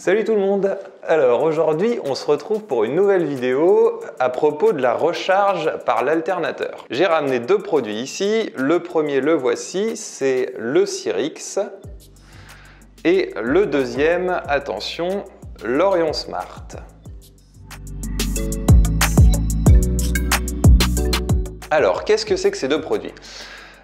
Salut tout le monde! Alors aujourd'hui on se retrouve pour une nouvelle vidéo à propos de la recharge par l'alternateur. J'ai ramené deux produits ici, le premier le voici, c'est le Syrix et le deuxième, attention, l'Orion Smart. Alors qu'est-ce que c'est que ces deux produits?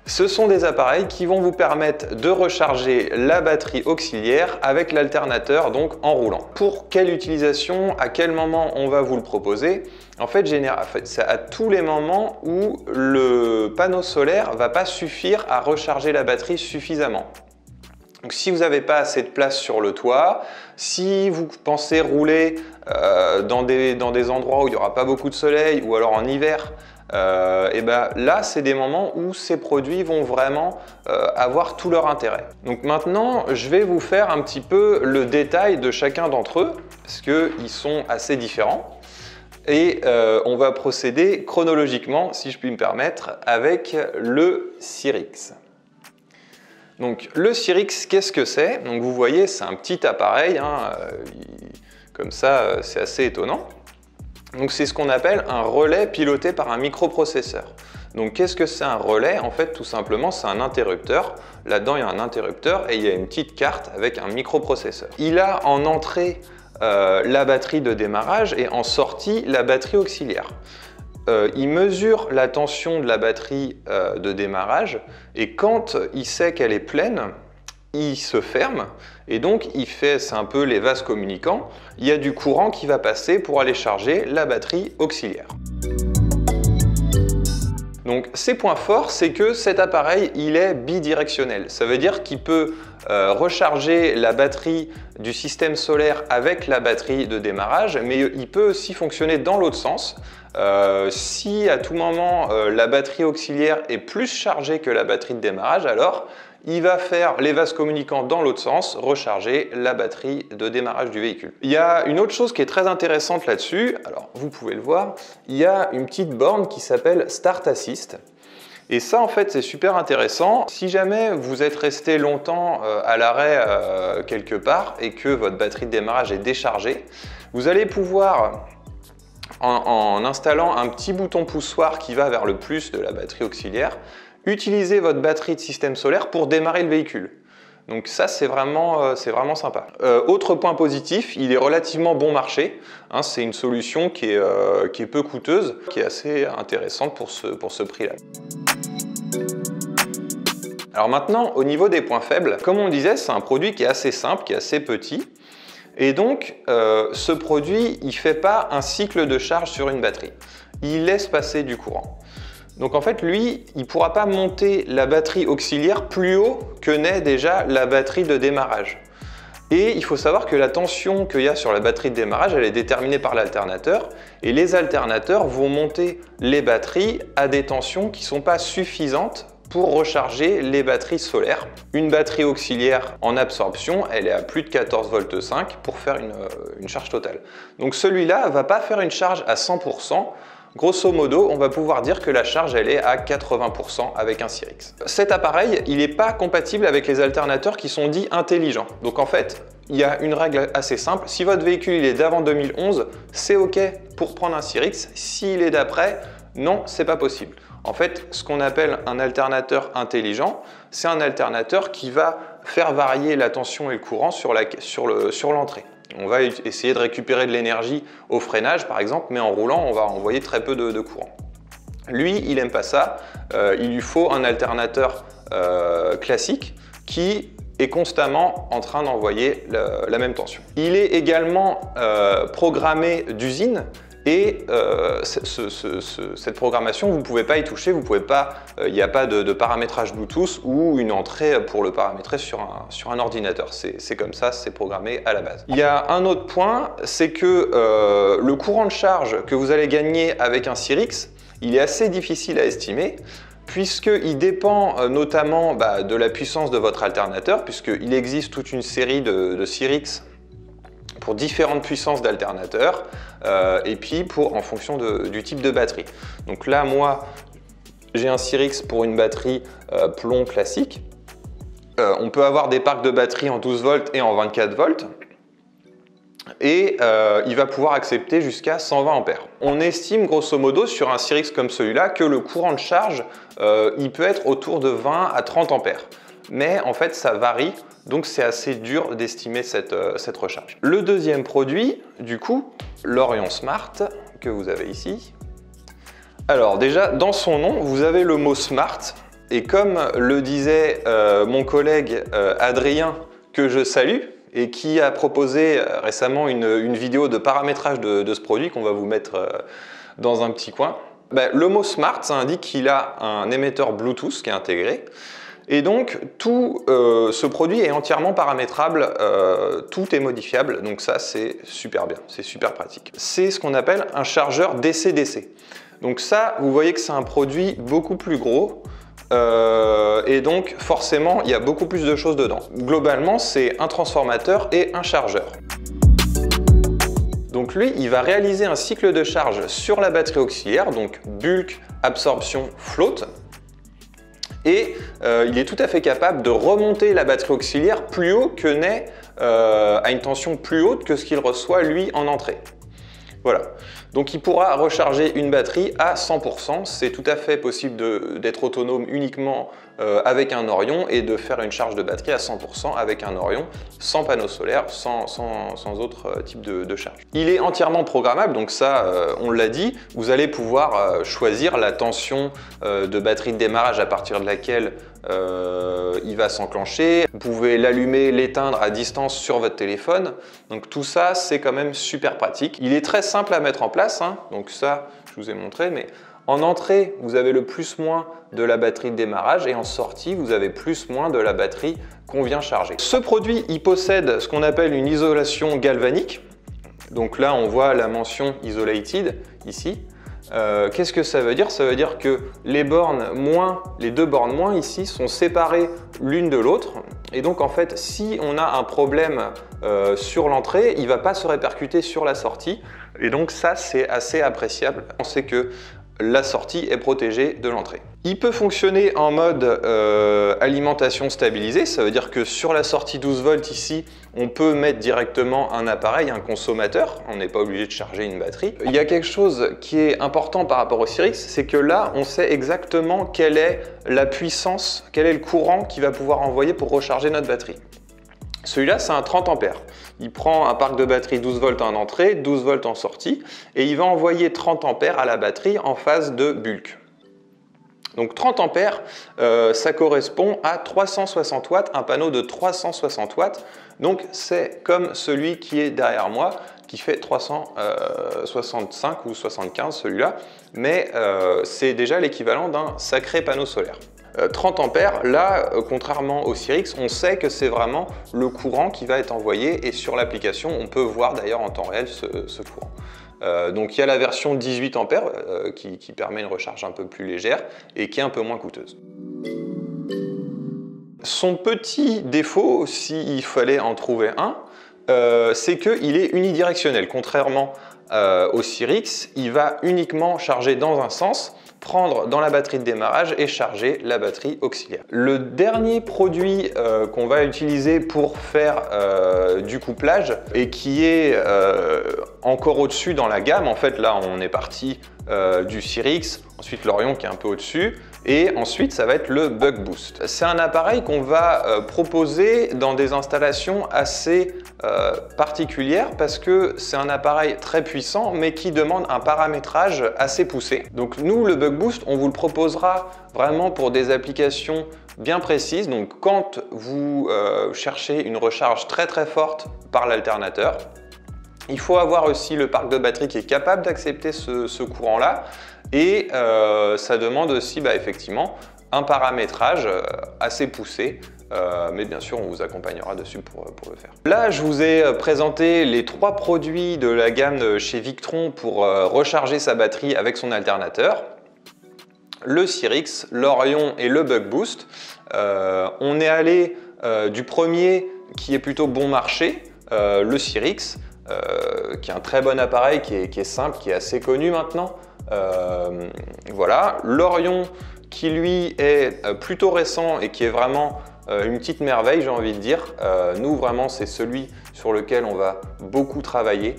Ce sont des appareils qui vont vous permettre de recharger la batterie auxiliaire avec l'alternateur, donc en roulant. Pour quelle utilisation, à quel moment on va vous le proposer? En fait, c'est à tous les moments où le panneau solaire ne va pas suffire à recharger la batterie suffisamment. Donc, si vous n'avez pas assez de place sur le toit, si vous pensez rouler dans des endroits où il n'y aura pas beaucoup de soleil ou alors en hiver, et ben là c'est des moments où ces produits vont vraiment avoir tout leur intérêt. Donc maintenant je vais vous faire un petit peu le détail de chacun d'entre eux parce qu'ils sont assez différents et on va procéder chronologiquement, si je puis me permettre, avec le Syrix. Donc le Syrix, qu'est-ce que c'est? Donc vous voyez, c'est un petit appareil, comme ça c'est assez étonnant. Donc c'est ce qu'on appelle un relais piloté par un microprocesseur. Donc qu'est-ce que c'est un relais? En fait, tout simplement, c'est un interrupteur. Là-dedans, il y a un interrupteur et il y a une petite carte avec un microprocesseur. Il a en entrée la batterie de démarrage et en sortie la batterie auxiliaire. Il mesure la tension de la batterie de démarrage et quand il sait qu'elle est pleine, il se ferme et donc c'est un peu les vases communicants, il y a du courant qui va passer pour aller charger la batterie auxiliaire. Donc ses points forts, c'est que cet appareil il est bidirectionnel, ça veut dire qu'il peut recharger la batterie du système solaire avec la batterie de démarrage, mais il peut aussi fonctionner dans l'autre sens. Si à tout moment la batterie auxiliaire est plus chargée que la batterie de démarrage, alors il va faire les vases communicants dans l'autre sens, recharger la batterie de démarrage du véhicule. Il y a une autre chose qui est très intéressante là-dessus, alors vous pouvez le voir, il y a une petite borne qui s'appelle Start Assist. Et ça en fait c'est super intéressant. Si jamais vous êtes resté longtemps à l'arrêt quelque part et que votre batterie de démarrage est déchargée, vous allez pouvoir, en installant un petit bouton poussoir qui va vers le plus de la batterie auxiliaire, utilisez votre batterie de système solaire pour démarrer le véhicule. Donc ça c'est vraiment sympa. Autre point positif, il est relativement bon marché. C'est une solution qui est peu coûteuse, qui est assez intéressante pour ce prix-là. Alors maintenant, au niveau des points faibles, comme on le disait, c'est un produit qui est assez simple, qui est assez petit. Et donc, ce produit, il ne fait pas un cycle de charge sur une batterie. Il laisse passer du courant. Donc en fait, lui, il ne pourra pas monter la batterie auxiliaire plus haut que n'est déjà la batterie de démarrage. Et il faut savoir que la tension qu'il y a sur la batterie de démarrage, elle est déterminée par l'alternateur. Et les alternateurs vont monter les batteries à des tensions qui ne sont pas suffisantes pour recharger les batteries solaires. Une batterie auxiliaire en absorption, elle est à plus de 14,5 volts pour faire une charge totale. Donc celui-là ne va pas faire une charge à 100%. Grosso modo, on va pouvoir dire que la charge elle est à 80% avec un Syrix. Cet appareil, il n'est pas compatible avec les alternateurs qui sont dits intelligents. Donc en fait, il y a une règle assez simple. Si votre véhicule il est d'avant 2011, c'est OK pour prendre un Syrix. S'il est d'après, non, c'est pas possible. En fait, ce qu'on appelle un alternateur intelligent, c'est un alternateur qui va faire varier la tension et le courant sur l'entrée. On va essayer de récupérer de l'énergie au freinage par exemple, mais en roulant, on va envoyer très peu de courant. Lui, il n'aime pas ça. Il lui faut un alternateur classique qui est constamment en train d'envoyer la même tension. Il est également programmé d'usine. Et cette programmation, vous ne pouvez pas y toucher, vous pouvez pas, il n'y a pas de paramétrage Bluetooth ou une entrée pour le paramétrer sur un ordinateur. C'est comme ça, c'est programmé à la base. Il y a un autre point, c'est que le courant de charge que vous allez gagner avec un Syrix, il est assez difficile à estimer puisqu'il dépend notamment de la puissance de votre alternateur, puisqu'il existe toute une série de Syrix pour différentes puissances d'alternateurs et puis en fonction du type de batterie. Donc là, moi, j'ai un Syrix pour une batterie plomb classique. On peut avoir des parcs de batterie en 12 volts et en 24 volts. et il va pouvoir accepter jusqu'à 120 ampères. On estime grosso modo sur un Cyrix comme celui-là que le courant de charge il peut être autour de 20 à 30 ampères. Mais en fait ça varie, donc c'est assez dur d'estimer cette recharge. Le deuxième produit, du coup, l'Orion Smart, que vous avez ici. Alors déjà, dans son nom, vous avez le mot Smart, et comme le disait mon collègue Adrien, que je salue, et qui a proposé récemment une vidéo de paramétrage de ce produit qu'on va vous mettre dans un petit coin, le mot Smart, ça indique qu'il a un émetteur Bluetooth qui est intégré. Et donc, tout ce produit est entièrement paramétrable, tout est modifiable, donc ça c'est super bien, c'est super pratique. C'est ce qu'on appelle un chargeur DC-DC. Donc ça, vous voyez que c'est un produit beaucoup plus gros, et donc forcément, il y a beaucoup plus de choses dedans. Globalement, c'est un transformateur et un chargeur. Donc lui, il va réaliser un cycle de charge sur la batterie auxiliaire, donc bulk, absorption, float. Et il est tout à fait capable de remonter la batterie auxiliaire plus haut que n'est à une tension plus haute que ce qu'il reçoit lui en entrée. Voilà, donc il pourra recharger une batterie à 100%, c'est tout à fait possible d'être autonome uniquement avec un Orion et de faire une charge de batterie à 100% avec un Orion, sans panneau solaire, sans autre type de charge. Il est entièrement programmable, donc ça on l'a dit, vous allez pouvoir choisir la tension de batterie de démarrage à partir de laquelle il va s'enclencher. Vous pouvez l'allumer, l'éteindre à distance sur votre téléphone. Donc tout ça, c'est quand même super pratique. Il est très simple à mettre en place, hein. Donc ça, je vous ai montré, mais en entrée, vous avez le plus-moins de la batterie de démarrage et en sortie, vous avez plus-moins de la batterie qu'on vient charger. Ce produit, il possède ce qu'on appelle une isolation galvanique. Donc là, on voit la mention Isolated ici. Qu'est-ce que ça veut dire? Ça veut dire que les deux bornes moins ici sont séparées l'une de l'autre. Et donc en fait, si on a un problème sur l'entrée, il ne va pas se répercuter sur la sortie. Et donc ça, c'est assez appréciable. On sait que la sortie est protégée de l'entrée. Il peut fonctionner en mode alimentation stabilisée, ça veut dire que sur la sortie 12 volts ici, on peut mettre directement un appareil, un consommateur, on n'est pas obligé de charger une batterie. Il y a quelque chose qui est important par rapport au Cyrix, c'est que là, on sait exactement quelle est la puissance, quel est le courant qu'il va pouvoir envoyer pour recharger notre batterie. Celui-là, c'est un 30 ampères. Il prend un parc de batterie 12 volts en entrée, 12 volts en sortie, et il va envoyer 30 ampères à la batterie en phase de bulk. Donc 30 ampères, ça correspond à 360 watts, un panneau de 360 watts. Donc c'est comme celui qui est derrière moi, qui fait 365 ou 75 celui-là, mais c'est déjà l'équivalent d'un sacré panneau solaire. 30 ampères, là, contrairement au Cyrix, on sait que c'est vraiment le courant qui va être envoyé et sur l'application, on peut voir d'ailleurs en temps réel ce courant. Donc il y a la version 18 ampères qui permet une recharge un peu plus légère et qui est un peu moins coûteuse. Son petit défaut, s'il fallait en trouver un, c'est qu'il est unidirectionnel. Contrairement au Cyrix, il va uniquement charger dans un sens, prendre dans la batterie de démarrage et charger la batterie auxiliaire. Le dernier produit qu'on va utiliser pour faire du couplage et qui est encore au-dessus dans la gamme, en fait là on est parti du Cyrix, ensuite l'Orion qui est un peu au-dessus, et ensuite ça va être le Buck Boost. C'est un appareil qu'on va proposer dans des installations assez particulières parce que c'est un appareil très puissant mais qui demande un paramétrage assez poussé. Donc nous, le Buck Boost, on vous le proposera vraiment pour des applications bien précises. Donc quand vous cherchez une recharge très forte par l'alternateur, il faut avoir aussi le parc de batterie qui est capable d'accepter ce courant-là. Et ça demande aussi effectivement un paramétrage assez poussé, mais bien sûr on vous accompagnera dessus pour le faire. Là je vous ai présenté les 3 produits de la gamme de chez Victron pour recharger sa batterie avec son alternateur. Le Cyrix, l'Orion et le Buck Boost. On est allé du premier qui est plutôt bon marché, le Cyrix, qui est un très bon appareil, qui est simple, qui est assez connu maintenant. Voilà, l'Orion qui lui est plutôt récent et qui est vraiment une petite merveille, j'ai envie de dire. Nous, vraiment, c'est celui sur lequel on va beaucoup travailler.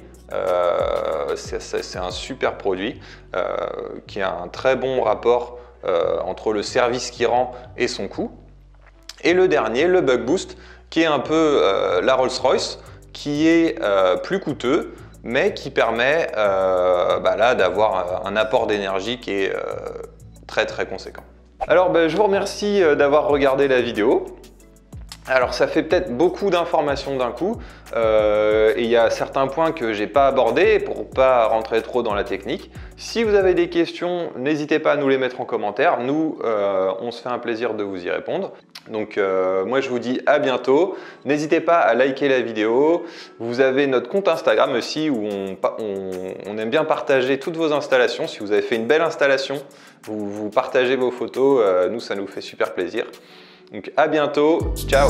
C'est un super produit qui a un très bon rapport entre le service qu'il rend et son coût. Et le dernier, le Bug Boost, qui est un peu la Rolls-Royce, qui est plus coûteux, mais qui permet là d'avoir un apport d'énergie qui est très conséquent. Alors je vous remercie d'avoir regardé la vidéo. Alors ça fait peut-être beaucoup d'informations d'un coup et il y a certains points que j'ai pas abordés pour pas rentrer trop dans la technique. Si vous avez des questions, n'hésitez pas à nous les mettre en commentaire. Nous, on se fait un plaisir de vous y répondre. Donc moi je vous dis à bientôt. N'hésitez pas à liker la vidéo. Vous avez notre compte Instagram aussi où on aime bien partager toutes vos installations. Si vous avez fait une belle installation, vous partagez vos photos. Nous, ça nous fait super plaisir. Donc à bientôt, ciao!